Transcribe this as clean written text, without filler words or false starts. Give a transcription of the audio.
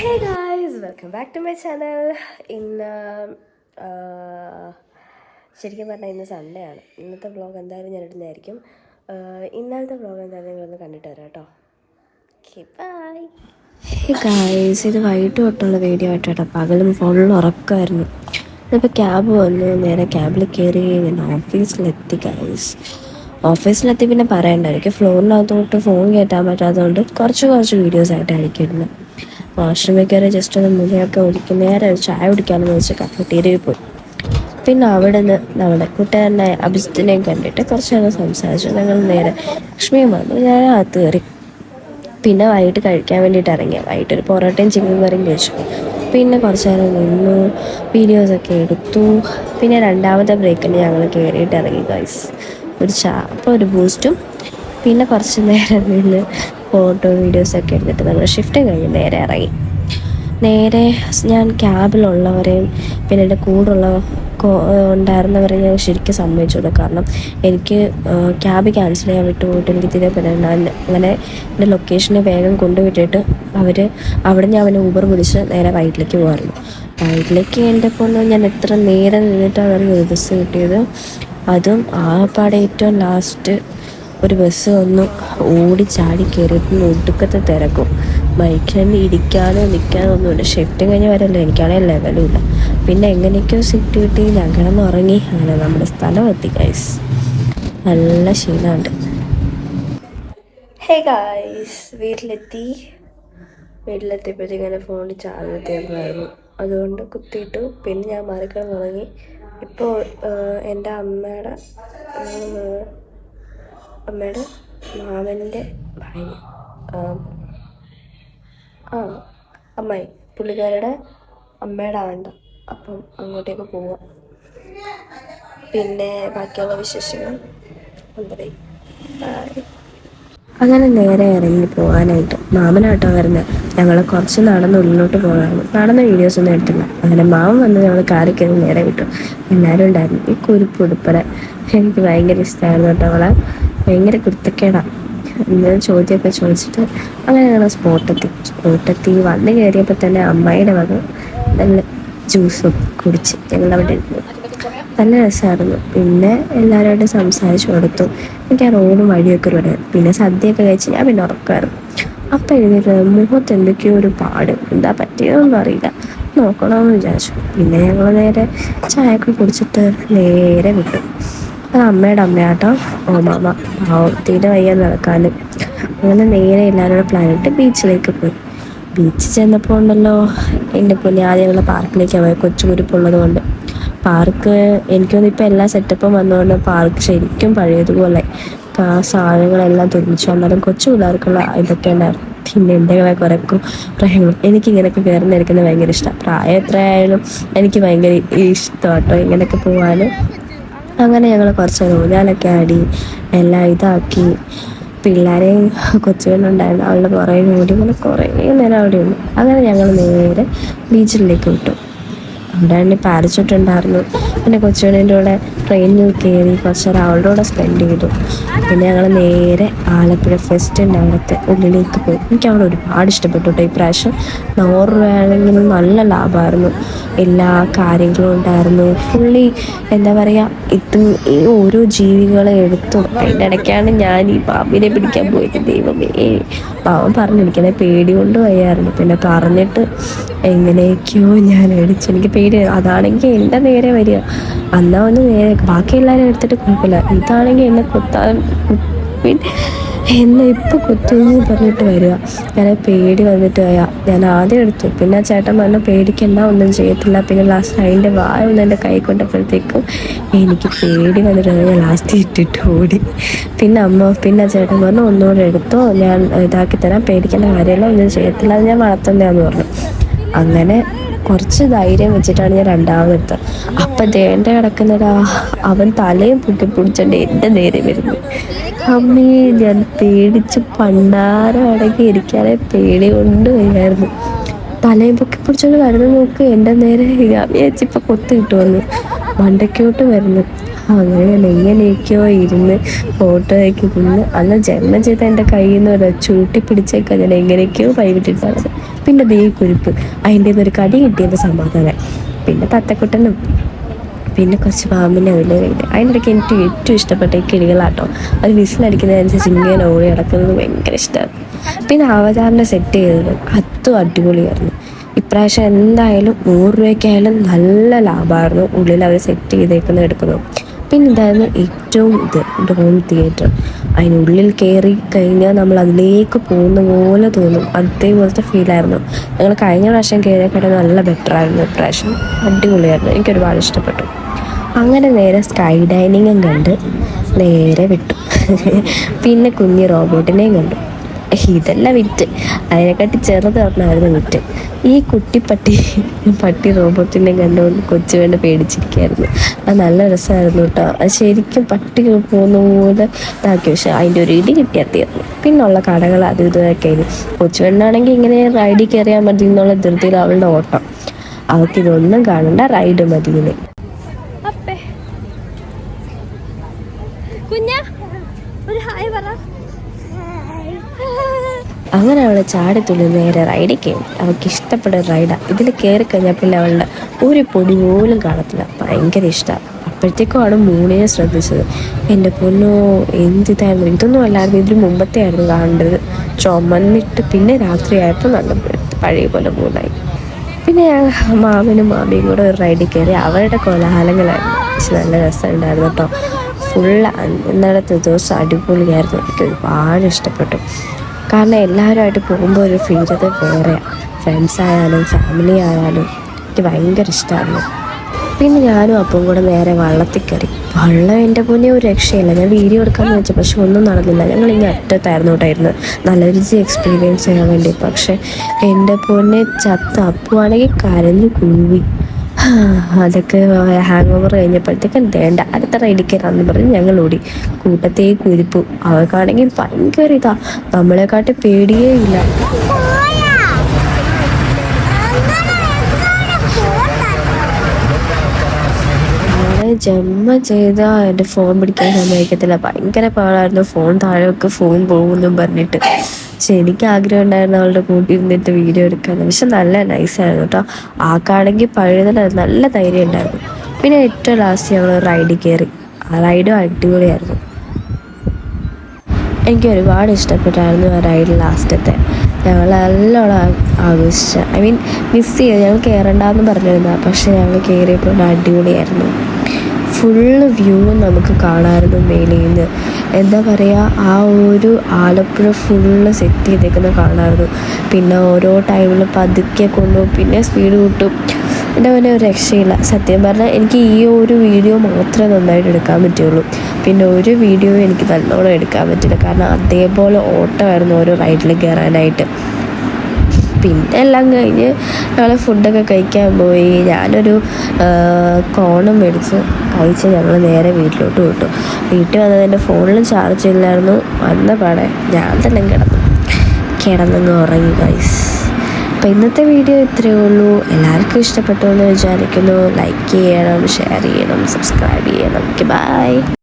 Hey guys, welcome back to my channel. ഇന്ന് ശരിക്കും പറഞ്ഞാൽ ഇന്ന് സൺഡേ ആണ്. ഇന്നത്തെ വ്ളോഗ് എന്തായാലും ഞാൻ ഇടുന്നതായിരിക്കും. ഇന്നലത്തെ വ്ളോഗ് എന്തായാലും നിങ്ങളൊന്ന് കണ്ടിട്ട് വരാം കേട്ടോ. Okay, by. ഹേ ഗായ്സ്, ഇത് വൈകിട്ട് തൊട്ടുള്ള വീഡിയോ ആയിട്ടോ. പകലും ഫുൾ ഉറക്കമായിരുന്നു. ഇതിപ്പോൾ ക്യാബ് വന്നു, നേരെ ക്യാബിൽ കയറി ഞാൻ ഓഫീസിലെത്തി ഗായ്സ്. ഓഫീസിലെത്തി പിന്നെ പറയണ്ടായിരിക്കും, ഫ്ലോറിനകത്തോട്ട് ഫോൺ കയറ്റാൻ പറ്റാത്തതുകൊണ്ട് കുറച്ച് വീഡിയോസ് ആയിട്ടായിരിക്കും ഇടുന്നത്. വാഷ്റൂമിൽ കയറി ജസ്റ്റ് ഒന്ന് മുടിയൊക്കെ ഒഴിക്കും, നേരെ ചായ കുടിക്കാമെന്ന് വെച്ച് കഫറ്റീരിയയിൽ പോയി. പിന്നെ അവിടെ നിന്ന് നമ്മുടെ കൂട്ടുകാരനെ അഭിജിത്തിനെയും കണ്ടിട്ട് കുറച്ച് നേരം സംസാരിച്ചു. ഞങ്ങൾ നേരെ ലക്ഷ്മിയും വന്നു, ഞാൻ അകത്ത് കയറി. പിന്നെ വൈകിട്ട് കഴിക്കാൻ വേണ്ടിയിട്ട് ഇറങ്ങിയ വൈകിട്ടൊരു പൊറോട്ടയും ചിക്കൻ കറിയും കഴിച്ചു. പിന്നെ കുറച്ച് നേരം നിന്നു, വീഡിയോസൊക്കെ എടുത്തു. പിന്നെ രണ്ടാമത്തെ ബ്രേക്കിന് ഞങ്ങൾ കയറിയിട്ട് ഇറങ്ങി ഗൈസ്. ഒരു അപ്പോൾ ഒരു ബൂസ്റ്റും പിന്നെ കുറച്ച് നേരം നിന്ന് ഫോട്ടോ വീഡിയോസൊക്കെ എടുത്തിട്ട് നമ്മൾ ഷിഫ്റ്റ് കഴിഞ്ഞ് നേരെ ഇറങ്ങി. നേരെ ഞാൻ ക്യാബിലുള്ളവരെയും പിന്നെ എൻ്റെ കൂടുള്ള ഉണ്ടായിരുന്നവരെ ഞാൻ ശരിക്കും സമ്മതിച്ചുള്ളൂ. കാരണം എനിക്ക് ക്യാബ് ക്യാൻസൽ ചെയ്യാൻ വിട്ടുപോയിട്ട് എനിക്ക് തിരികെ അങ്ങനെ എൻ്റെ ലൊക്കേഷനെ വേഗം കൊണ്ടുവിട്ടിട്ട് അവിടെ ഞാൻ അവനെ ഊബർ പിടിച്ച് നേരെ വൈറ്റിലേക്ക് പോകുമായിരുന്നു. വൈറ്റിലേക്ക് എൻ്റെ കൊണ്ട് ഞാൻ എത്ര നേരം നിന്നിട്ടാണ് ഒരു ബസ് കിട്ടിയത്. അതും ആകപ്പാടെ ഏറ്റവും ലാസ്റ്റ് ഒരു ബസ് ഒന്ന് ഓടി ചാടി കയറിയപ്പോൾ ഒടുക്കത്തെ തിരക്കും. ബൈക്കിൽ ഇരിക്കാനോ നിൽക്കാനോ ഒന്നുമില്ല. ഷിഫ്റ്റ് കഴിഞ്ഞ് വരല്ലോ, എനിക്കാണെങ്കിൽ ലെവലും ഇല്ല. പിന്നെ എങ്ങനെയൊക്കെയോ സിറ്റ് കിട്ടി, ഞാൻ കിടന്നുറങ്ങി. അങ്ങനെ നമ്മുടെ സ്ഥലം എത്തി ഗൈസ്. നല്ല ക്ഷീണമുണ്ട്. ഹേ ഗൈസ്, വീട്ടിലെത്തിയപ്പോഴത്തേക്ക് ഇങ്ങനെ ഫോണിൽ ചാർജ് തീർന്നായിരുന്നു. അതുകൊണ്ട് കുത്തിയിട്ടു. പിന്നെ ഞാൻ മാറിക്കിടന്നുറങ്ങി. ഇപ്പോൾ എൻ്റെ അമ്മയുടെ മാമൻ്റെ ഭാര്യ അമ്മായി, പുള്ളിക്കാരുടെ അമ്മയുടെ ആണ്ട. അപ്പം അങ്ങോട്ടേക്ക് പോവാം. പിന്നെ ബാക്കിയുള്ള വിശേഷങ്ങൾ എന്തായി. അങ്ങനെ നേരെ ഇറങ്ങി പോകാനായിട്ട് മാമനാട്ടോ വരുന്നത്. ഞങ്ങൾ കുറച്ച് നടന്ന് ഉള്ളിലോട്ട് പോകാനായിരുന്നു. നടന്ന വീഡിയോസൊന്നും എടുത്തില്ല. അങ്ങനെ മാമൻ വന്ന് ഞങ്ങൾ കാറിൽ കയറി നേരെ വിട്ടു. എല്ലാവരും ഉണ്ടായിരുന്നു. ഈ കുരുപ്പുടുപ്പനെ എനിക്ക് ഭയങ്കര ഇഷ്ടമായിരുന്നു കേട്ടോ. അവളെ ഭയങ്കര കുരുത്തക്കേടാണ്. ഇങ്ങനെ ചോദ്യമൊക്കെ ചോദിച്ചിട്ട് അങ്ങനെ ഞങ്ങൾ സ്പോട്ടെത്തി വന്ന് കയറിയപ്പോൾ തന്നെ അമ്മായിയുടെ വക നല്ല ജ്യൂസും കുടിച്ച് ഞങ്ങളവിടെ ഇരുന്നു. നല്ല രസമായിരുന്നു. പിന്നെ എല്ലാവരുമായിട്ട് സംസാരിച്ചു കൊടുത്തു. എനിക്ക് ആ റോഡും വഴിയൊക്കെ ഒരു പിന്നെ സദ്യയൊക്കെ കഴിച്ച് ഞാൻ പിന്നെ ഉറക്കമായിരുന്നു. അപ്പം എഴുതിയിട്ട് മുഖത്ത് എന്തൊക്കെയോ ഒരു പാട്, എന്താ പറ്റിയതൊന്നും അറിയില്ല, നോക്കണമെന്ന് വിചാരിച്ചു. പിന്നെ ഞങ്ങൾ നേരെ ചായയൊക്കെ കുടിച്ചിട്ട് നേരെ വിട്ടു. അത് അമ്മയുടെ അമ്മയാട്ടോ, മാമ പാവം തീരെ വയ്യ നടക്കാനും. അങ്ങനെ നേരെ എല്ലാവരും പ്ലാനിട്ട് ബീച്ചിലേക്ക് പോയി. ബീച്ചിൽ ചെന്നപ്പോൾ ഉണ്ടല്ലോ എൻ്റെ പൊന്നെ, ആദ്യം ഞങ്ങൾ പാർക്കിലേക്കാണ് പോയി. കൊച്ചു കുരുപ്പുള്ളത് കൊണ്ട് പാർക്ക് എനിക്കൊന്നും ഇപ്പോൾ എല്ലാ സെറ്റപ്പും വന്നതുകൊണ്ട് പാർക്ക് ശരിക്കും പഴയതുപോലെ സാധനങ്ങളെല്ലാം തുറന്നിച്ചു. എന്നാലും കൊച്ചു പിള്ളേർക്കുള്ള ഇതൊക്കെ ഉണ്ടായിരുന്നു. പിന്നെ എൻ്റെ കുറക്കും പ്രായങ്ങളും എനിക്കിങ്ങനെയൊക്കെ കയറി നിൽക്കുന്നത് ഭയങ്കര ഇഷ്ടമാണ്. പ്രായം എത്രയായാലും എനിക്ക് ഭയങ്കര ഇഷ്ടമാട്ടോ ഇങ്ങനെയൊക്കെ പോകാൻ. അങ്ങനെ ഞങ്ങൾ കുറച്ച് ഊഞ്ഞാലൊക്കെ ആടി എല്ലാം ഇതാക്കി. പിള്ളേരെയും കൊച്ചുകളുണ്ടായിരുന്നു, അവളുടെ പുറകെ കൂടി ഇങ്ങനെ കുറേ നേരം അവിടെ ഉണ്ട്. അങ്ങനെ ഞങ്ങൾ നേരെ ബീച്ചിലേക്ക് വിട്ടു. അവിടെ തന്നെ പാരച്യൂട്ട് ഉണ്ടായിരുന്നു. പിന്നെ കൊച്ചുകളുടെ കൂടെ ട്രെയിനിൽ കയറി കുറച്ച് നേരം അവളുടെ കൂടെ സ്പെൻഡ് ചെയ്തു. പിന്നെ ഞങ്ങൾ നേരെ ആലപ്പുഴ ഫെസ്റ്റിൻ്റെ അവിടുത്തെ ഉള്ളിലേക്ക് പോയി. എനിക്ക് അവിടെ ഒരുപാട് ഇഷ്ടപ്പെട്ടു കേട്ടോ. ഇപ്രാവശ്യം 100 രൂപയാണെങ്കിലും നല്ല ലാഭമായിരുന്നു. എല്ലാ കാര്യങ്ങളും ഉണ്ടായിരുന്നു. ഫുള്ളി എന്താ പറയുക, ഈ ഓരോ ജീവികളെ എടുത്തും. അതിൻ്റെ ഇടയ്ക്കാണ് ഞാൻ ഈ പാമ്പിനെ പിടിക്കാൻ പോയിട്ട് ദൈവമേ, പാവം പറഞ്ഞിരിക്കണേ പേടി കൊണ്ട് വയ്യായിരുന്നു. പിന്നെ പറഞ്ഞിട്ട് എങ്ങനെയൊക്കെയോ ഞാൻ എനിക്ക് പേടി. അതാണെങ്കിൽ എൻ്റെ നേരെ വരിക, എന്നാൽ ഒന്ന് നേരെ ബാക്കി എല്ലാവരും എടുത്തിട്ട് കുഴപ്പമില്ല. ഇതാണെങ്കിൽ എന്നെ കുത്താൻ എന്നെ ഇപ്പോൾ കുത്തുമെന്ന് പറഞ്ഞിട്ട് വരിക. ഞാൻ പേടി വന്നിട്ട് ഞാൻ ആദ്യം എടുത്തു. പിന്നെ ചേട്ടൻ പറഞ്ഞു പേടിക്കണ്ട, ഒന്നും ചെയ്യത്തില്ല. പിന്നെ ലാസ്റ്റ് അതിൻ്റെ വായ ഒന്ന് എൻ്റെ കൈ കൊണ്ടപ്പോഴത്തേക്കും എനിക്ക് പേടി വന്നിട്ട് ഞാൻ ലാസ്റ്റ് ഇട്ടിട്ട് ഓടി. പിന്നെ ചേട്ടൻ പറഞ്ഞു ഒന്നുകൂടെ എടുത്തോ, ഞാൻ ഇതാക്കി തരാം, പേടിക്കേണ്ട കാര്യമില്ല, ഒന്നും ചെയ്യത്തില്ല, അത് ഞാൻ വളർത്തുന്നതാന്ന് പറഞ്ഞു. അങ്ങനെ കുറച്ച് ധൈര്യം വെച്ചിട്ടാണ് ഞാൻ രണ്ടാമതെടുത്തത്. അപ്പം ദേണ്ട കിടക്കുന്നതാ അവൻ തലയും പൊക്കി പിടിച്ചോണ്ട് എൻ്റെ നേരെ വരുന്നു. അമ്മേ, ഞാൻ പേടിച്ച് പണ്ടാരം അടങ്ങി ഇരിക്കാതെ പേടി കൊണ്ട് വരികയായിരുന്നു. തലയും പൊക്കി പിടിച്ചോണ്ട് വരുന്ന നോക്ക് എൻ്റെ നേരെ. ഞാൻ വിചാരിച്ചിപ്പോൾ കൊത്ത് കിട്ടുമെന്ന് മണ്ടയ്ക്കോട്ട് വരുന്നു. അങ്ങനെ എങ്ങനെയൊക്കെയോ ഇരുന്ന് ഫോട്ടോയൊക്കെ ഇരുന്ന് അന്ന് ജന്മം ചെയ്ത എൻ്റെ കയ്യിൽ നിന്ന് ഒരു ചൂട്ടി പിടിച്ചേക്കാൻ ഞാൻ എങ്ങനെയൊക്കെയോ കൈവിട്ടിട്ടാണ്. പിന്നെ ദേ കുരിപ്പ്, അതിൻ്റെ ഒരു കടി കിട്ടിയപ്പോൾ സമാധാനം. പിന്നെ തത്തക്കുട്ടനും പിന്നെ കുറച്ച് പാമ്പിൻ്റെ അതിൽ കഴിഞ്ഞ് അതിൻ്റെ ഇടയ്ക്ക് എനിക്ക് ഏറ്റവും ഇഷ്ടപ്പെട്ട ഈ കിളികളാട്ടോ. അത് വിസിലടിക്കുന്നതനുസരിച്ച് ഇങ്ങനെ ഓടി നടക്കുന്നത് ഭയങ്കര ഇഷ്ടമാണ്. പിന്നെ അവതാറിനെ സെറ്റ് ചെയ്തത് അതും അടിപൊളിയായിരുന്നു. ഇപ്രാവശ്യം എന്തായാലും 100 രൂപയ്ക്കായാലും നല്ല ലാഭമായിരുന്നു ഉള്ളിൽ അവർ സെറ്റ് ചെയ്തേക്കുന്നത് എടുക്കുന്നത്. പിന്നെ ഇതായിരുന്നു ഏറ്റവും ഡോം തിയേറ്റർ. അതിനുള്ളിൽ കയറി കഴിഞ്ഞാൽ നമ്മൾ അതിലേക്ക് പോകുന്ന പോലെ തോന്നും, അതേപോലത്തെ ഫീലായിരുന്നു. ഞങ്ങൾ കഴിഞ്ഞ പ്രാവശ്യം കയറിയക്കാട്ട് നല്ല ബെറ്ററായിരുന്നു. ഇപ്രാവശ്യം അടിപൊളിയായിരുന്നു, എനിക്കൊരുപാട് ഇഷ്ടപ്പെട്ടു. അങ്ങനെ നേരെ സ്കൈ ഡൈനിങ്ങും കണ്ട് നേരെ വിട്ടു. പിന്നെ കുഞ്ഞ് റോബോട്ടിനെയും കണ്ടു. ഇതെല്ലാം വിറ്റ്, അതിനെക്കാട്ടി ചെറുത് പറഞ്ഞായിരുന്നു വിറ്റ്. ഈ പട്ടി റോബോട്ടിനെ കണ്ടുകൊണ്ട് കൊച്ചു വേണ്ട പേടിച്ചിരിക്കുകയായിരുന്നു. അത് നല്ല രസമായിരുന്നു കേട്ടോ. അത് ശരിക്കും പട്ടി പോകുന്ന പോലെ ഇതാക്കി, പക്ഷെ അതിൻ്റെ ഒരു ഇടി കിട്ടിയാൽ തീർന്നു. പിന്നുള്ള കടകൾ അത് ഇതൊക്കെ ആയിരുന്നു. കൊച്ചു വേണ്ടാണെങ്കിൽ ഇങ്ങനെ റൈഡിൽ കയറിയാൽ മതി എന്നുള്ള ധൃതിയിൽ അവളുടെ ഓട്ടം. അവൾക്കിതൊന്നും കാണണ്ട, റൈഡ് മതിയില്ലേ. അങ്ങനെ അവൾ ചാടിത്തുള്ളി നേരെ റൈഡിൽ കയറി. അവൾക്ക് ഇഷ്ടപ്പെട്ട റൈഡാണ്. ഇതിൽ കയറി കഴിഞ്ഞാൽ പിന്നെ അവളുടെ ഒരു പൊടി പോലും കാണത്തില്ല, ഭയങ്കര ഇഷ്ടമാണ്. അപ്പോഴത്തേക്കുമാണ് മൂണിനെ ശ്രദ്ധിച്ചത്. എൻ്റെ പൊന്നോ എന്തിതായിരുന്നു, ഇതൊന്നും അല്ലായിരുന്നു, ഇതിന് മുമ്പത്തെ ആയിരുന്നു കാണേണ്ടത്. ചുമന്നിട്ട് പിന്നെ രാത്രിയായപ്പോൾ നല്ല പഴയ പോലെ മൂന്നായി. പിന്നെ മാമനും മാമിയും കൂടെ ഒരു റൈഡിൽ കയറി. അവരുടെ കോലാഹലങ്ങളായിരുന്നു, പക്ഷെ നല്ല രസമുണ്ടായിരുന്നു കേട്ടോ. ഇന്നലത്തെ ദിവസം അടിപൊളിയായിരുന്നു. എനിക്ക് ഒരുപാട് ഇഷ്ടപ്പെട്ടു. കാരണം എല്ലാവരുമായിട്ട് പോകുമ്പോൾ ഒരു ഫീൽ അത് വേറെയാണ്. ഫ്രണ്ട്സായാലും ഫാമിലി ആയാലും എനിക്ക് ഭയങ്കര ഇഷ്ടമായിരുന്നു. പിന്നെ ഞാനും അപ്പം കൂടെ നേരെ വള്ളത്തിൽ കയറി. വെള്ളം എൻ്റെ പൊന്നെ ഒരു രക്ഷയില്ല. ഞാൻ വീഡിയോ എടുക്കാമെന്ന് വെച്ചാൽ പക്ഷെ ഒന്നും നടന്നില്ല. ഞങ്ങൾ ഇങ്ങനെ അറ്റത്തായിരുന്നു കേട്ടായിരുന്നു നല്ല രുചി എക്സ്പീരിയൻസ് ചെയ്യാൻ വേണ്ടി. പക്ഷെ എൻ്റെ പൊന്നെ അപ്പുവാണെങ്കിൽ കരഞ്ഞു കൂവി. അതൊക്കെ ഹാങ് ഓവർ കഴിഞ്ഞപ്പോഴത്തേക്കും വേണ്ട അടുത്ത റൈഡിൽ കയറാമെന്ന് പറഞ്ഞ് ഞങ്ങൾ ഓടി. കൂട്ടത്തേ കുരിപ്പു, അവർക്കാണെങ്കിൽ ഭയങ്കര നമ്മളെക്കാട്ടി പേടിയേ ഇല്ല. ജമ്മ ചെയ്ത എൻ്റെ ഫോൺ പിടിക്കാൻ സമ്മതിക്കത്തില്ല, ഭയങ്കര പാടായിരുന്നു. ഫോൺ താഴെ വെക്ക്, ഫോൺ പോകുമെന്നും പറഞ്ഞിട്ട്. പക്ഷെ എനിക്ക് ആഗ്രഹം ഉണ്ടായിരുന്നു അവളുടെ കൂട്ടി ഇരുന്നിട്ട് വീഡിയോ എടുക്കാമെന്ന്. പക്ഷെ നല്ല നൈസായിരുന്നു കേട്ടോ. ആക്കാണെങ്കിൽ പഴയതിൽ നല്ല ധൈര്യം ഉണ്ടായിരുന്നു. പിന്നെ ഏറ്റവും ലാസ്റ്റ് ഞങ്ങൾ റൈഡിൽ കയറി. ആ റൈഡും അടിപൊളിയായിരുന്നു, എനിക്ക് ഒരുപാട് ഇഷ്ടപ്പെട്ടായിരുന്നു ആ റൈഡ് ലാസ്റ്റത്തെ. ഞങ്ങൾ നല്ലോണം ആഘോഷിച്ച, മിസ് ചെയ്ത് ഞങ്ങൾ കയറണ്ടെന്ന് പറഞ്ഞിരുന്ന, പക്ഷെ ഞങ്ങൾ കയറിയപ്പോൾ അടിപൊളിയായിരുന്നു. ഫുള്ള് വ്യൂവും നമുക്ക് കാണാമായിരുന്നു മേലിൽ നിന്ന്. എന്താ പറയുക, ആ ഒരു ആലപ്പുഴ ഫുള്ള് സെറ്റ് ചെയ്തേക്കുന്നത് കാണാമായിരുന്നു. പിന്നെ ഓരോ ടൈമിൽ പതുക്കെ കൊണ്ടുപോകും, പിന്നെ സ്പീഡ് കൂട്ടും. എൻ്റെ പിന്നെ ഒരു രക്ഷയില്ല. സത്യം പറഞ്ഞാൽ എനിക്ക് ഈ ഒരു വീഡിയോ മാത്രമേ നന്നായിട്ട് എടുക്കാൻ പറ്റുള്ളൂ. പിന്നെ ഒരു വീഡിയോ എനിക്ക് നല്ലോണം എടുക്കാൻ പറ്റില്ല, കാരണം അതേപോലെ ഓട്ടമായിരുന്നു ഓരോ റൈഡിൽ കയറാനായിട്ട്. പിന്നെ എല്ലാം കഴിഞ്ഞ് ഞങ്ങൾ ഫുഡൊക്കെ കഴിക്കാൻ പോയി. ഞാനൊരു കോണം മേടിച്ച് കഴിച്ച് ഞങ്ങൾ നേരെ വീട്ടിലോട്ട് വിട്ടു. വീട്ടിൽ വന്നത് എൻ്റെ ഫോണിലും ചാർജ് ഇല്ലായിരുന്നു. വന്ന പാടെ ഞാൻ തന്നെ കിടന്നങ്ങ് ഉറങ്ങി ഗൈസ്. അപ്പോൾ ഇന്നത്തെ വീഡിയോ ഇത്രയേ ഉള്ളൂ. എല്ലാവർക്കും ഇഷ്ടപ്പെട്ടു എന്ന് വിചാരിക്കുന്നു. ലൈക്ക് ചെയ്യണം, ഷെയർ ചെയ്യണം, സബ്സ്ക്രൈബ് ചെയ്യണം. Okay, by.